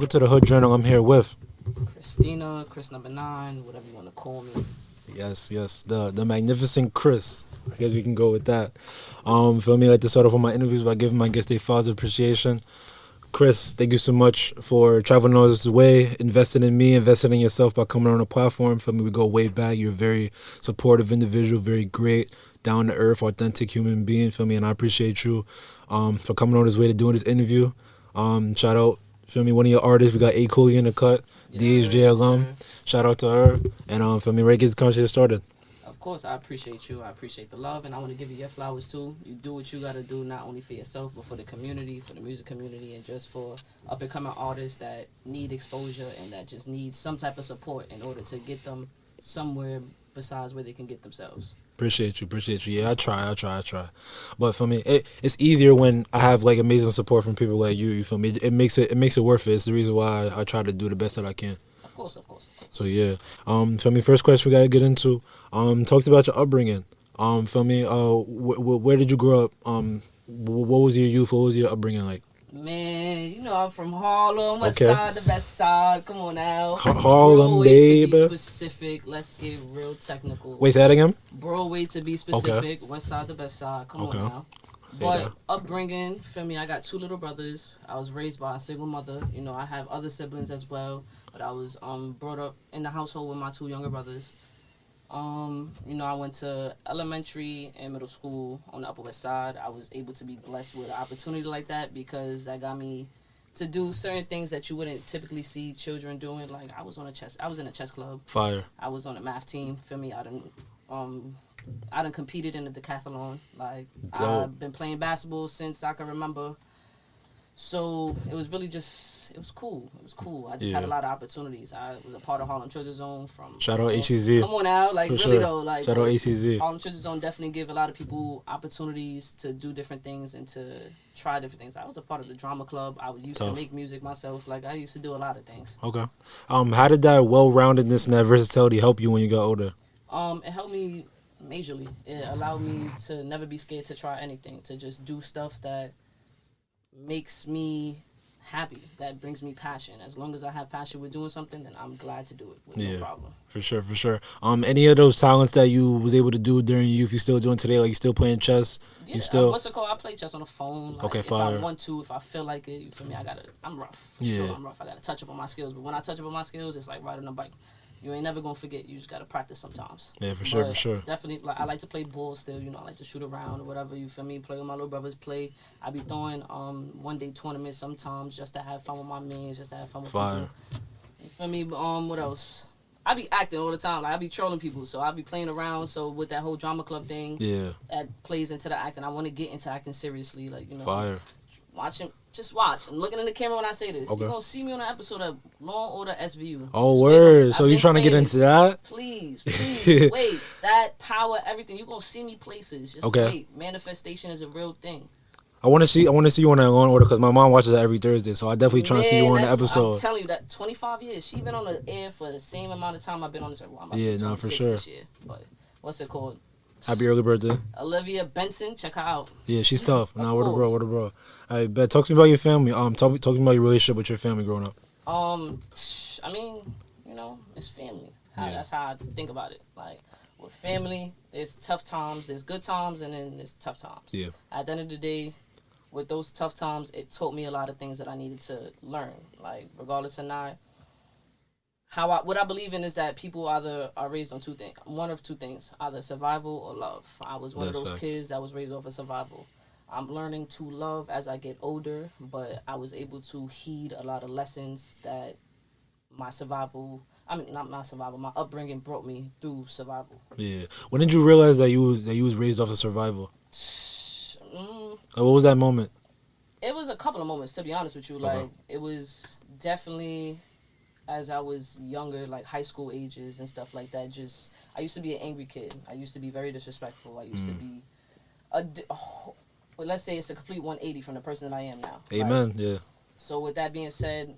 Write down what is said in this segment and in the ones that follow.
welcome to the Hood Journal. I'm here with Christina, Chris NumbaNine, whatever you want to call me. yes, the magnificent Chris. I guess we can go with that. Feel me? I like to start off on my interviews by giving my guests their father's appreciation. Chris, thank you so much for traveling all this way, investing in me, investing in yourself by coming on the platform. Feel me? We go way back. You're a very supportive individual, very great, down to earth, authentic human being. Feel me? And I appreciate you for coming on this way to doing this interview. Shout out, feel me? One of your artists. We got A. Cooley in the cut, Yes, DHJ alum. Shout out to her. And feel me? Right, get the conversation started. Of course, I appreciate you. I appreciate the love, and I want to give you your flowers too. You do what you got to do, not only for yourself, but for the community, for the music community, and just for up-and-coming artists that need exposure and that just need some type of support in order to get them somewhere besides where they can get themselves. Appreciate you. Yeah, I try. But for me, it's easier when I have like amazing support from people like you. You feel me? It makes it worth it. It's the reason why I try to do the best that I can. Of course. So yeah, feel me? First question we gotta get into. Talks about your upbringing. Feel me? Where did you grow up? What was your youth? What was your upbringing like? Man, you know I'm from Harlem. West Okay. side, the best side. Come on now. Harlem, Broadway to baby. be specific. Let's get real technical. Wait, say that again. Broadway to be specific. West side, the best side. Come Okay. on now. Say But that. upbringing, feel me, I got two little brothers. I was raised by a single mother. You know, I have other siblings as well, but I was brought up in the household with my two younger brothers. You know, I went to elementary and middle school on the Upper West Side. I was able to be blessed with an opportunity like that because that got me to do certain things that you wouldn't typically see children doing. Like I was in a chess club. Fire. I was on a math team. Feel me? I done competed in the decathlon. Like Dope. I've been playing basketball since I can remember. So it was really it was cool. I just had a lot of opportunities. I was a part of Harlem Children's Zone from. Shout out HCZ. Come on now, like For really sure. though, like Shout out ACZ. Harlem Children's Zone definitely give a lot of people opportunities to do different things and to try different things. I was a part of the drama club. I used to make music myself. Like I used to do a lot of things. Okay. How did that well-roundedness and that versatility help you when you got older? It helped me majorly. It allowed me to never be scared to try anything, to just do stuff that makes me happy, that brings me passion. As long as I have passion with doing something, then I'm glad to do it with no problem. For sure. Any of those talents that you was able to do during your youth, you still doing today? Like you still playing chess? Yeah, you still what's it called? I play chess on the phone. Like, okay, if fire. I want to, if I feel like it, you feel me? I'm rough. Sure, I'm rough. I gotta touch up on my skills. But when I touch up on my skills, it's like riding a bike. You ain't never gonna forget. You just gotta practice sometimes. Yeah, for sure. Definitely, like I like to play ball still. You know, I like to shoot around or whatever. You feel me? Play with my little brothers. I be throwing one day tournaments sometimes just to have fun with my mans, just to have fun with people. You feel me? What else? I be acting all the time. Like I be trolling people, so I be playing around. So with that whole drama club thing, that plays into the acting. I want to get into acting seriously. Like you know, fire. Just watch. I'm looking in the camera when I say this. Okay. You're going to see me on an episode of Law and Order SVU. Oh, word. So you trying to get into that? Please. Wait. That power, everything. You're going to see me places. Just wait. Manifestation is a real thing. I want to see you on that Law and Order because my mom watches that every Thursday. So I definitely trying to see you on the episode. I'm telling you that 25 years. She been on the air for the same amount of time I've been on this. Well, for sure. This year, but what's it called? Happy early birthday. Olivia Benson, check her out. Yeah, she's tough. Nah, what a bro. I bet. Talk to me about your family. Talk to me about your relationship with your family growing up. I mean, you know, it's family. That's how I think about it. Like, with family, there's tough times, there's good times, and then there's tough times. Yeah. At the end of the day, with those tough times, it taught me a lot of things that I needed to learn. Like, regardless or not, what I believe in is that people either are raised on one of two things, either survival or love. I was one of those kids that was raised off of survival. I'm learning to love as I get older, but I was able to heed a lot of lessons that my upbringing brought me through survival. Yeah. When did you realize that you was raised off of survival? What was that moment? It was a couple of moments, to be honest with you. Like, it was definitely as I was younger, like high school ages and stuff like that. I used to be an angry kid. I used to be very disrespectful. I used to be let's say it's a complete 180 from the person that I am now. Amen. Right? Yeah. So with that being said,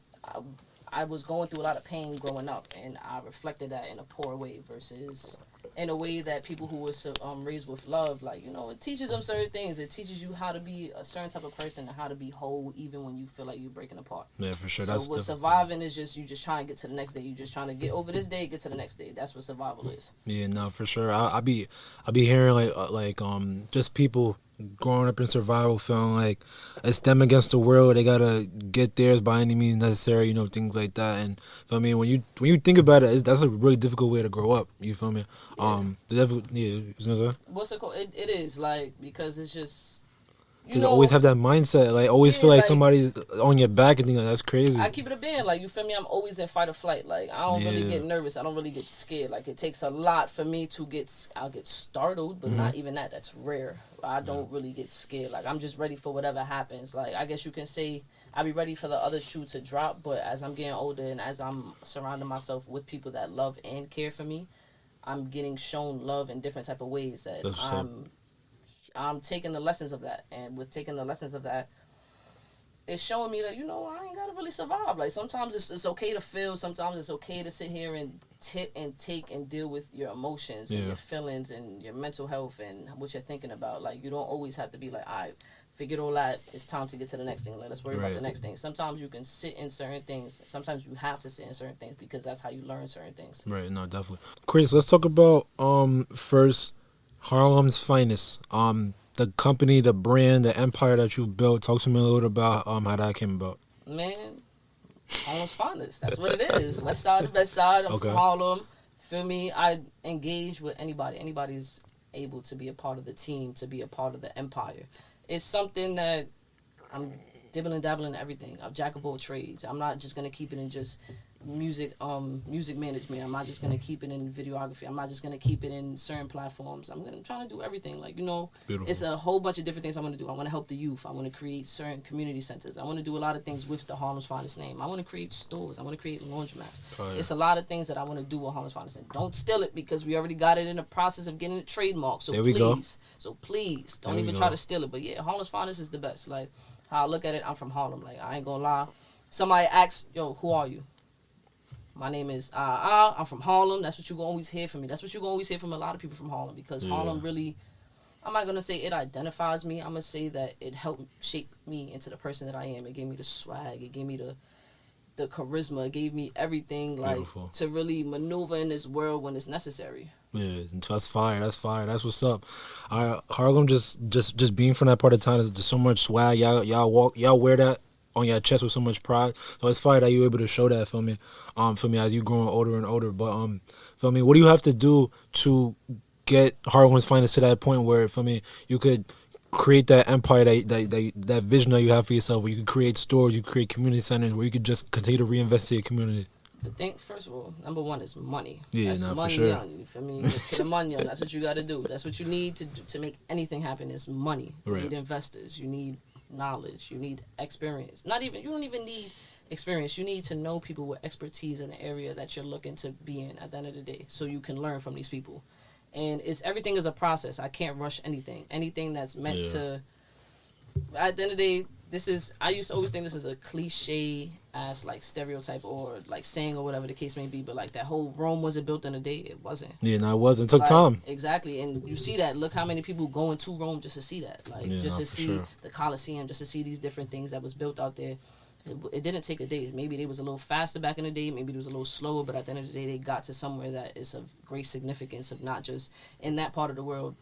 I was going through a lot of pain growing up, and I reflected that in a poor way versus in a way that people who were raised with love, like, you know, it teaches them certain things. It teaches you how to be a certain type of person and how to be whole even when you feel like you're breaking apart. Yeah, for sure. So That's what surviving is just, you just trying to get to the next day. You just trying to get over this day, get to the next day. That's what survival is. Yeah, no, for sure. I be hearing just people growing up in survival feeling like it's them against the world. They gotta get theirs by any means necessary, you know, things like that. And feel me, when you think about it, that's a really difficult way to grow up. You feel me? Yeah. What's it called? It is like, because it's just, to always have that mindset, like always feel like somebody's on your back and think like, that's crazy. I keep it a band, like, you feel me? I'm always in fight or flight. Like, I don't really get nervous. I don't really get scared. Like, it takes a lot for me to I'll get startled, but not even that. That's rare. I don't really get scared. Like, I'm just ready for whatever happens. Like, I guess you can say I'll be ready for the other shoe to drop, but as I'm getting older and as I'm surrounding myself with people that love and care for me, I'm getting shown love in different type of ways that I'm taking the lessons of that. And with taking the lessons of that, it's showing me that, you know, I ain't got to really survive. Like, sometimes it's okay to feel. Sometimes it's okay to sit here and take and deal with your emotions and your feelings and your mental health and what you're thinking about. Like, you don't always have to be like, all right, forget all that. It's time to get to the next thing. Let's worry about the next thing. Sometimes you can sit in certain things. Sometimes you have to sit in certain things because that's how you learn certain things. Right, no, definitely. Chris, let's talk about first Harlem's Finest. The company, the brand, the empire that you've built. Talk to me a little about how that came about. Man, Harlem's Finest. That's what it is. West side to best side. I'm from Harlem. Feel me? I engage with anybody. Anybody's able to be a part of the team, to be a part of the empire. It's something that I'm dibbling and dabbling in everything. I'm jack of all trades. I'm not just gonna keep it in just music management. I'm not just gonna keep it in videography. I'm not just gonna keep it in certain platforms. I'm trying to do everything. Like, you know, beautiful. It's a whole bunch of different things I want to do. I want to help the youth. I want to create certain community centers. I want to do a lot of things with the Harlem's Finest name. I want to create stores. I want to create laundromats. It's a lot of things that I want to do with Harlem's Finest. And don't steal it because we already got it in the process of getting it trademarked. So please don't even try to steal it. But yeah, Harlem's Finest is the best. Like, how I look at it, I'm from Harlem. Like, I ain't gonna lie. Somebody asks, yo, who are you? My name is I'm from Harlem. That's what you're going to always hear from me. That's what you're going to always hear from a lot of people from Harlem, because Harlem really, I'm not going to say it identifies me. I'm going to say that it helped shape me into the person that I am. It gave me the swag. It gave me the charisma. It gave me everything, like, to really maneuver in this world when it's necessary. Yeah, that's fire. That's fire. That's what's up. Harlem, just being from that part of town, is just so much swag. Y'all wear that on your chest with so much pride. So it's fire that you're able to show that for me as you growing older and older. But for me, what do you have to do to get Harlem's Finest to that point where you could create that empire, that vision that you have for yourself, where you could create stores, you could create community centers, where you could just continue to reinvest in your community? The thing, first of all, number one is money. Yeah, that's money, for sure. You feel me? Get to the money. That's what you got to do. That's what you need to make anything happen is money. You need investors. You need knowledge. You need experience. You don't even need experience. You need to know people with expertise in the area that you're looking to be in at the end of the day, so you can learn from these people. And everything is a process. I can't rush anything. Anything that's meant to. At the end of the day, I used to always think this is a cliche ass like stereotype or like saying or whatever the case may be, but like that whole Rome wasn't built in a day. It wasn't. Yeah, no, it wasn't. It took time. Exactly, and you see that. Look how many people go into Rome just to see that, just to see the Colosseum, just to see these different things that was built out there. It didn't take a day. Maybe they was a little faster back in the day. Maybe it was a little slower, but at the end of the day, they got to somewhere that is of great significance, of not just in that part of the world,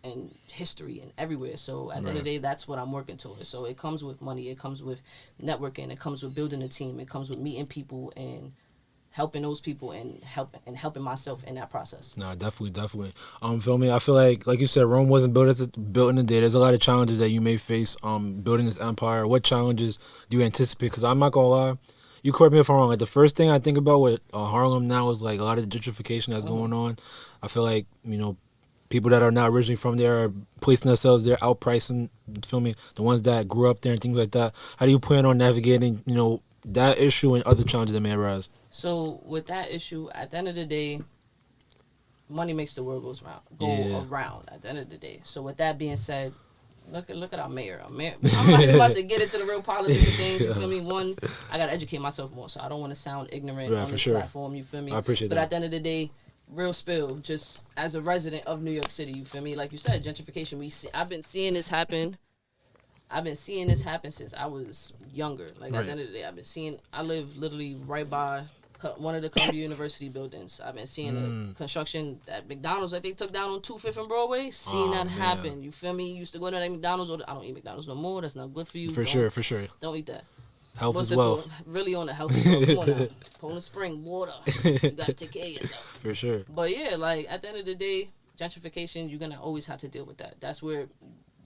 and history and everywhere. So at the end of the day, that's what I'm working towards. So it comes with money, it comes with networking, it comes with building a team, it comes with meeting people and helping those people and helping myself in that process. No, definitely. Feel me? I feel like you said, Rome wasn't built in a day. There's a lot of challenges that you may face building this empire. What challenges do you anticipate? Because I'm not gonna lie, you correct me if I'm wrong. Like, the first thing I think about with Harlem now is like a lot of gentrification that's going on. I feel like, you know, people that are not originally from there are placing themselves there, outpricing, feel me, the ones that grew up there and things like that. How do you plan on navigating, you know, that issue and other challenges that may arise? So with that issue, at the end of the day, money makes the world go around at the end of the day. So with that being said, look at our mayor. I'm not even about to get into the real politics of things. You feel me? One, I got to educate myself more, so I don't want to sound ignorant on this platform. You feel me? I appreciate that. But at the end of the day, real spill, just as a resident of New York City, you feel me? Like you said, gentrification. I've been seeing this happen. Since I was younger. Like at the end of the day, I live literally right by one of the Columbia University buildings. I've been seeing the construction at McDonald's that they took down on 2/5 and Broadway. Seen that happen. You feel me? Used to go to that McDonald's. I don't eat McDonald's no more. That's not good for you. For sure. Don't eat that. Health is wealth. Really on the health is wealth. Come on now. Poland Spring, water. You got to take care of yourself. For sure. But yeah, like at the end of the day, gentrification, you're going to always have to deal with that. That's where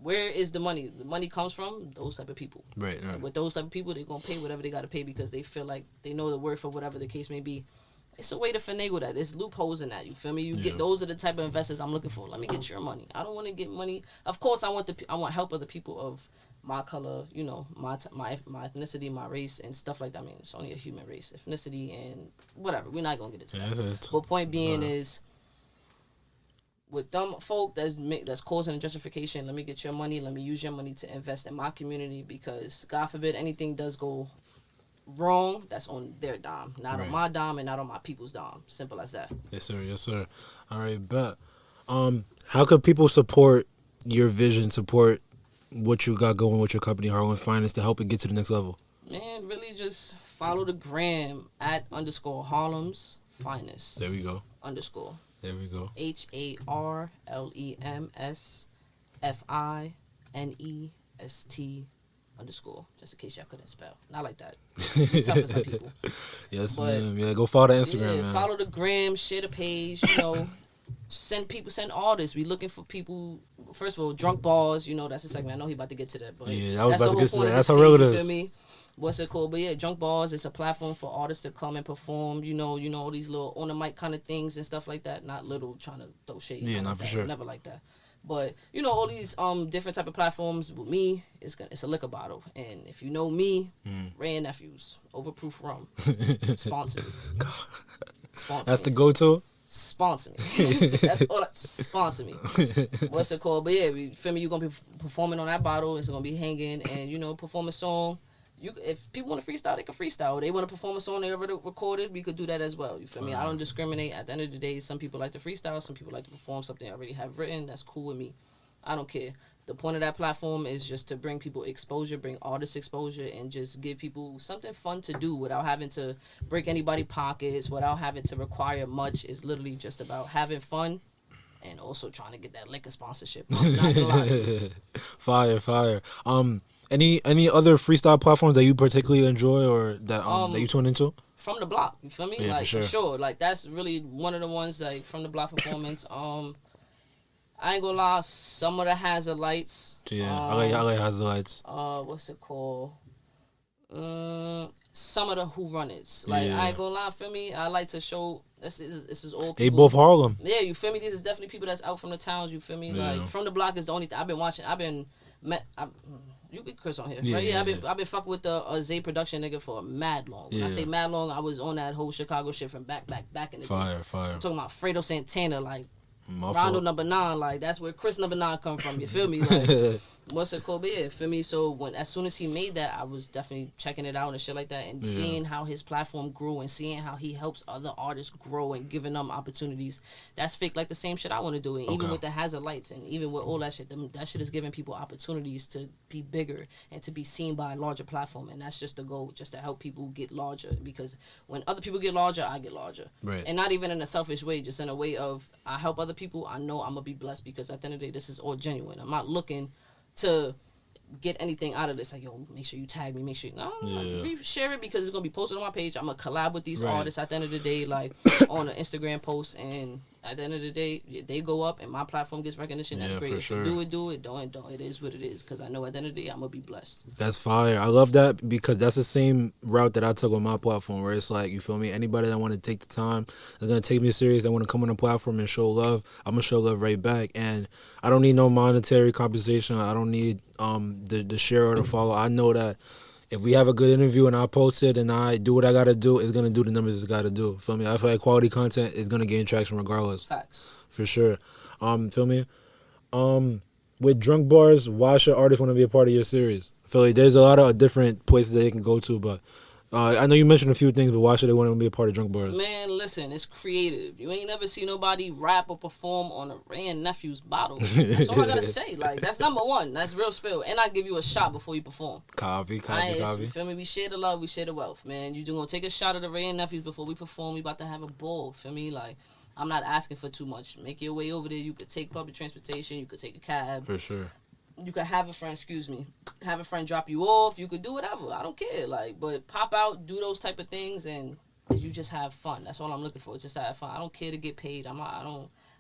is the money? The money comes from those type of people. Right. With those type of people, they're going to pay whatever they got to pay because they feel like they know the worth of whatever the case may be. It's a way to finagle that. There's loopholes in that. You feel me? Those are the type of investors I'm looking for. Let me get your money. I don't want to get money. Of course, I want help of the people of my color, my ethnicity, my race, and stuff like that. I mean, it's only a human race, ethnicity, and whatever. We're not gonna get into that. But point being is, with them folk that's causing a gentrification, let me get your money. Let me use your money to invest in my community because, God forbid, anything does go wrong, that's on their dime, not on my dime, and not on my people's dime. Simple as that. Yes, sir. All right, bet. How could people support your vision? Support what you got going with your company, Harlem Finance, to help it get to the next level? Man, really just follow the gram at _Harlem's Finest. There we go. _ There we go. HARLEMSFINEST _ just in case y'all couldn't spell. Not like that. Tough for some people. Yes, man. Yeah, go follow the Instagram, man. Follow the gram, share the page, send artists. We looking for people. First of all, drunk bars, that's a segment. I know he about to get to that, but yeah, I was about to get to that. That's how real it is. You feel me? What's it called? But yeah, drunk bars. It's a platform for artists to come and perform. All these little on the mic kind of things and stuff like that. Not little trying to throw shade. Yeah, not for sure. Never like that. But all these different type of platforms. With me, it's a liquor bottle, and if you know me, Ray and Nephews, Overproof Rum, sponsor me. That's the go-to. Sponsor me. That's all. Sponsor me. What's it called? But yeah, feel me? You're gonna be performing on that bottle. It's gonna be hanging, and perform a song. If people want to freestyle, they can freestyle. They want to perform a song they already recorded, we could do that as well. You feel me? I don't discriminate. At the end of the day, some people like to freestyle, some people like to perform something they already have written. That's cool with me. I don't care. The point of that platform is just to bring people exposure, bring artists exposure, and just give people something fun to do without having to break anybody's pockets, without having to require much. It's literally just about having fun and also trying to get that liquor sponsorship. I'm not gonna lie to you. Fire. Any other freestyle platforms that you particularly enjoy or that that you tune into? From the Block, you feel me? Yeah, like for sure. Like that's really one of the ones like From the Block performance. I ain't gonna lie, some of the Hazard Lights. Yeah, I like Hazard Lights. What's it called? Some of the Who Run It's. Like I ain't gonna lie, feel me? I like to show this is all people. They both Harlem. Yeah, you feel me? This is definitely people that's out from the towns. You feel me? Yeah. Like From the Block is the only thing I've been watching. You be Chris on here, right? Yeah, I've been fucking with the Zay production nigga for mad long. When I say mad long, I was on that whole Chicago shit from back in the day. Fire. I'm talking about Fredo Santana, like Rondo NumbaNine, like that's where Chris NumbaNine come from. You feel me? Like what's it called? But yeah, feel me? So as soon as he made that, I was definitely checking it out and shit like that, and seeing how his platform grew and seeing how he helps other artists grow and giving them opportunities. That's fake, like the same shit I want to do. And even with the Hazard Lights and even with all that shit, that shit is giving people opportunities to be bigger and to be seen by a larger platform. And that's just the goal, just to help people get larger. Because when other people get larger, I get larger. Right. And not even in a selfish way, just in a way of I help other people. I know I'm gonna be blessed because at the end of the day, this is all genuine. I'm not looking to get anything out of this. Like, yo, make sure you tag me, make sure share it because it's gonna be posted on my page. I'm gonna collab with these artists at the end of the day, like on an Instagram post, and at the end of the day, they go up and my platform gets recognition. That's great. If you do it, don't. It is what it is, because I know at the end of the day, I'm gonna be blessed. That's fire. I love that because that's the same route that I took on my platform, where it's like, you feel me, anybody that want to take the time, that's gonna take me serious, they want to come on the platform and show love, I'm gonna show love right back. And I don't need no monetary compensation. I don't need the share or the follow. I know that if we have a good interview and I post it and I do what I gotta do, it's gonna do the numbers it's gotta do. Feel me? I feel like quality content is gonna gain traction regardless. Facts. For sure. Feel me? With drunk bars, why should artists want to be a part of your series? I feel like there's a lot of different places that they can go to, but I know you mentioned a few things, but why should they want to be a part of Drunk Bars? Man, listen, it's creative. You ain't never seen nobody rap or perform on a Ray and Nephew's bottle. That's all I gotta say. Like, that's number one. That's real spill. And I give you a shot before you perform. Copy. You feel me? We share the love, we share the wealth, man. You just gonna take a shot of the Ray and Nephews before we perform. We about to have a ball. Feel me? Like, I'm not asking for too much. Make your way over there. You could take public transportation. You could take a cab. For sure. You could have a friend drop you off. You could do whatever. I don't care. Like, but pop out, do those type of things, and you just have fun. That's all I'm looking for. Just to have fun. I don't care to get paid. I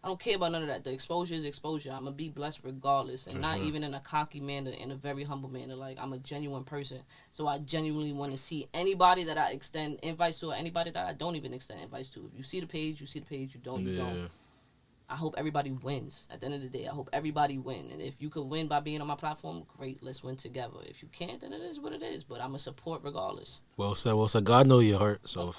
don't care about none of that. The exposure is exposure. I'm gonna be blessed regardless, and not even in a cocky manner, in a very humble manner. Like, I'm a genuine person, so I genuinely want to see anybody that I extend invites to, or anybody that I don't even extend invites to. If you see the page, you see the page. You don't, you don't. I hope everybody wins. At the end of the day, I hope everybody win. And if you could win by being on my platform, great. Let's win together. If you can't, then it is what it is. But I'm a support regardless. Well said. God knows your heart. So,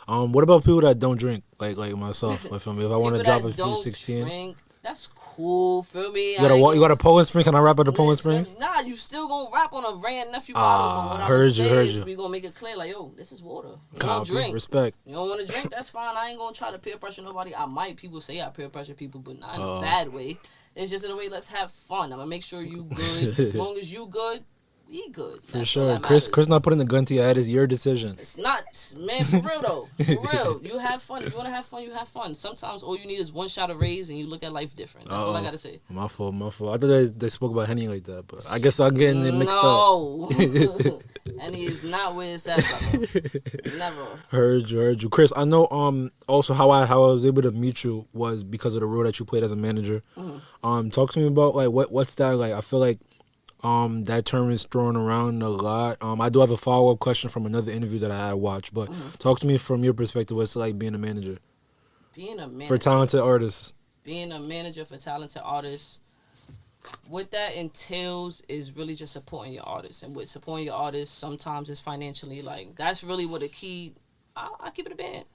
what about people that don't drink, like myself? If I want to drop a few 16, drink, that's cool. Feel me? You got a Poland Spring? Can I rap at the Poland Springs? Nah, you still gonna rap on a Ray and Nephew bottle. But what heard you. We gonna make it clear, like, yo, this is water. You don't drink. Respect. You don't want to drink? That's fine. I ain't gonna try to peer pressure nobody. People say I peer pressure people, but not in a bad way. It's just in a way, let's have fun. I'm gonna make sure you good. As long as you good, we good. For sure. Chris not putting the gun to your head. Is your decision. It's not, man, for real though. For real. You have fun. If you want to have fun, you have fun. Sometimes all you need is one shot of Rays and you look at life different. That's all I got to say. My fault. I thought they spoke about Henny like that, but I guess I'm getting it mixed up. No. Henny is not where it's at, brother. Never. Heard you. Chris, I know also how I was able to meet you was because of the role that you played as a manager. Mm-hmm. Talk to me about like what's that like? I feel like that term is thrown around a lot. I do have a follow-up question from another interview that I watched, but talk to me from your perspective. What's it like being a manager? Being a manager. For talented artists. Being a manager for talented artists, what that entails is really just supporting your artists. And with supporting your artists, sometimes it's financially. Like, that's really what the key, I keep it a band.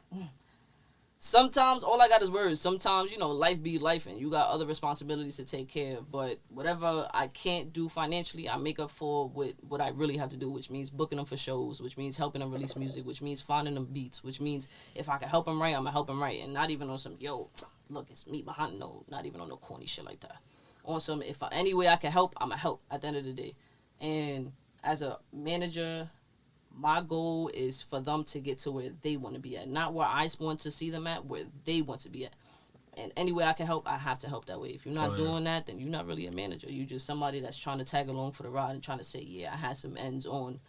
Sometimes all I got is words. Sometimes, life be life and you got other responsibilities to take care of. But whatever I can't do financially, I make up for with what I really have to do, which means booking them for shows, which means helping them release music, which means finding them beats, which means if I can help them write, I'm going to help them write. And not even on some, look, it's me behind, no, not even on no corny shit like that. On some, any way I can help, I'm going to help at the end of the day. And as a manager, my goal is for them to get to where they want to be at. Not where I want to see them at, where they want to be at. And any way I can help, I have to help that way. If you're not doing that, then you're not really a manager. You're just somebody that's trying to tag along for the ride and trying to say, yeah, I had some ends on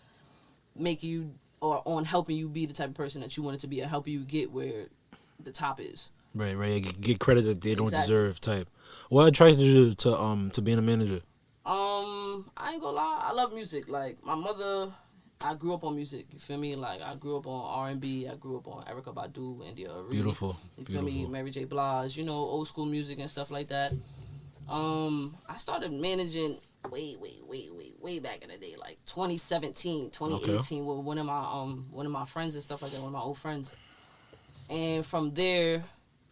making you, or on helping you be the type of person that you wanted to be, or helping you get where the top is. Right. Get credit that they don't deserve type. What attracted you to being a manager? I ain't gonna lie, I love music. Like, my mother, I grew up on music, you feel me? Like, I grew up on R&B, I grew up on Erykah Badu, India Arie. Beautiful. You feel me? Mary J. Blige, old school music and stuff like that. I started managing way back in the day, like 2017, 2018, with one of my friends and stuff like that, one of my old friends. And from there,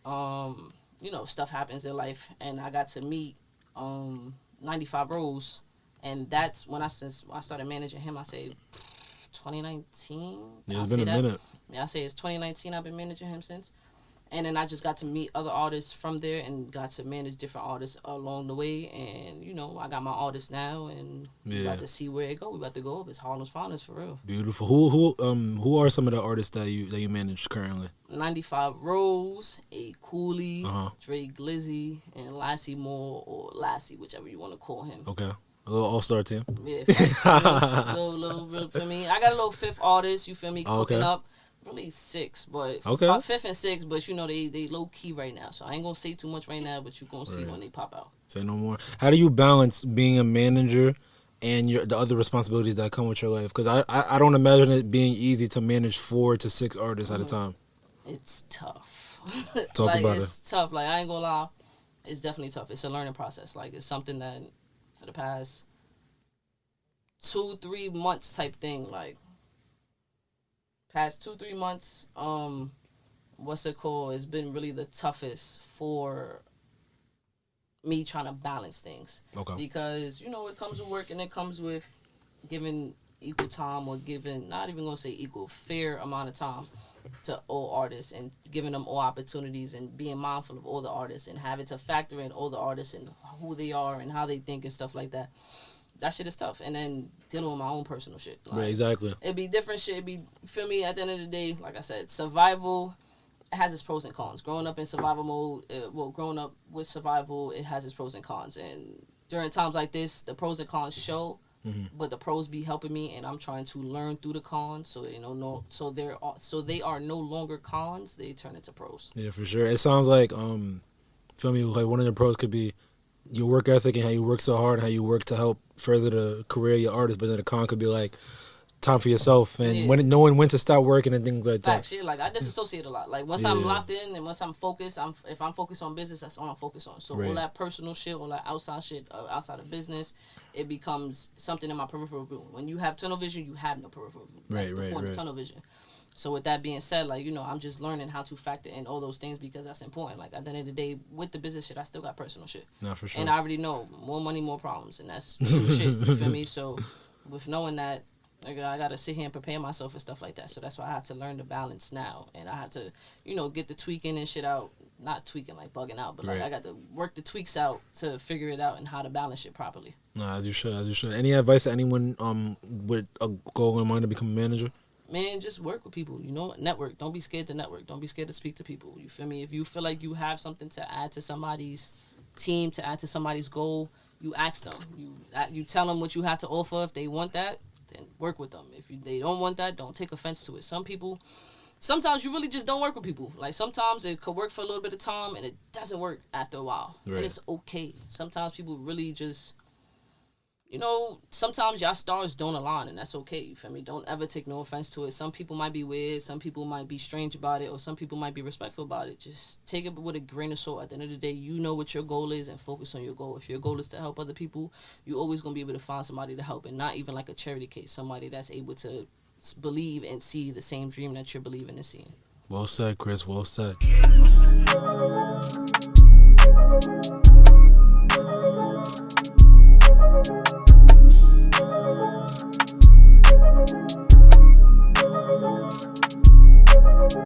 stuff happens in life, and I got to meet 95 Rose, and that's when I started managing him. I say 2019. Yeah, it's been a minute. Yeah, I say it's 2019. I've been managing him since. And then I just got to meet other artists from there and got to manage different artists along the way. And, I got my artists now, and we got to see where it go. We about to go up. It's Harlem's finest, for real. Beautiful. Who are some of the artists that you manage currently? 95 Rose, A Cooley, Dre Glizzy, and Lassie Moore, or Lassie, whichever you want to call him. Okay. A little all-star team. Yeah, little for me. I got a little fifth artist, you feel me, cooking up. Really six, but fifth and sixth, but they low key right now. So I ain't gonna say too much right now, but you gonna see when they pop out. Say no more. How do you balance being a manager and the other responsibilities that come with your life? Because I don't imagine it being easy to manage 4 to 6 artists at a time. It's tough. Talk about it. It's tough. Like, I ain't gonna lie, it's definitely tough. It's a learning process. Like, it's something that for the past 2-3 months type thing, like. Past 2-3 months, what's it called? It's been really the toughest for me trying to balance things. Okay. Because, it comes with work and it comes with giving equal time or giving, not even gonna say equal, fair amount of time to all artists and giving them all opportunities and being mindful of all the artists and having to factor in all the artists and who they are and how they think and stuff like that. That shit is tough. And then dealing with my own personal shit. Like, right, exactly. It'd be different shit. It'd be, feel me, at the end of the day, like I said, survival has its pros and cons. Growing up in survival mode, growing up with survival, it has its pros and cons. And during times like this, the pros and cons show, but the pros be helping me, and I'm trying to learn through the cons. So so they are no longer cons; they turn into pros. Yeah, for sure. It sounds like feel me, like one of the pros could be your work ethic and how you work so hard and how you work to help further the career of your artist. But then the con could be like time for yourself and knowing when to stop working and things like that. Like I disassociate a lot. Like once I'm locked in and once I'm focused, if I'm focused on business, that's all I'm focused on. So all that personal shit, all that outside shit, outside of business, it becomes something in my peripheral view. When you have tunnel vision, you have no peripheral view. That's the point of tunnel vision. So with that being said, like, you know, I'm just learning how to factor in all those things because that's important. Like at the end of the day, with the business shit, I still got personal shit. No, for sure. And I already know more money, more problems, and that's true shit. You feel me? So with knowing that, I gotta sit here and prepare myself and stuff like that. So that's why I had to learn the balance now, and I had to, you know, get the tweaking and shit out. Not tweaking like bugging out, but like I got to work the tweaks out to figure it out and how to balance shit properly. Nah, as you should. Any advice to anyone with a goal in mind to become a manager? Man, just work with people. You know, network. Don't be scared to network. Don't be scared to speak to people. You feel me? If you feel like you have something to add to somebody's team, to add to somebody's goal, you ask them. You tell them what you have to offer. If they want that, then work with them. If they don't want that, don't take offense to it. Sometimes you really just don't work with people. Like sometimes it could work for a little bit of time and it doesn't work after a while. Right. And it's okay. Sometimes people really just, you know, sometimes y'all stars don't align and that's okay. You feel me? Don't ever take no offense to it. Some people might be weird. Some people might be strange about it, or some people might be respectful about it. Just take it with a grain of salt. At the end of the day, you know what your goal is and focus on your goal. If your goal is to help other people, you're always going to be able to find somebody to help, and not even like a charity case. Somebody that's able to believe and see the same dream that you're believing and seeing. Well said, Chris. Well said.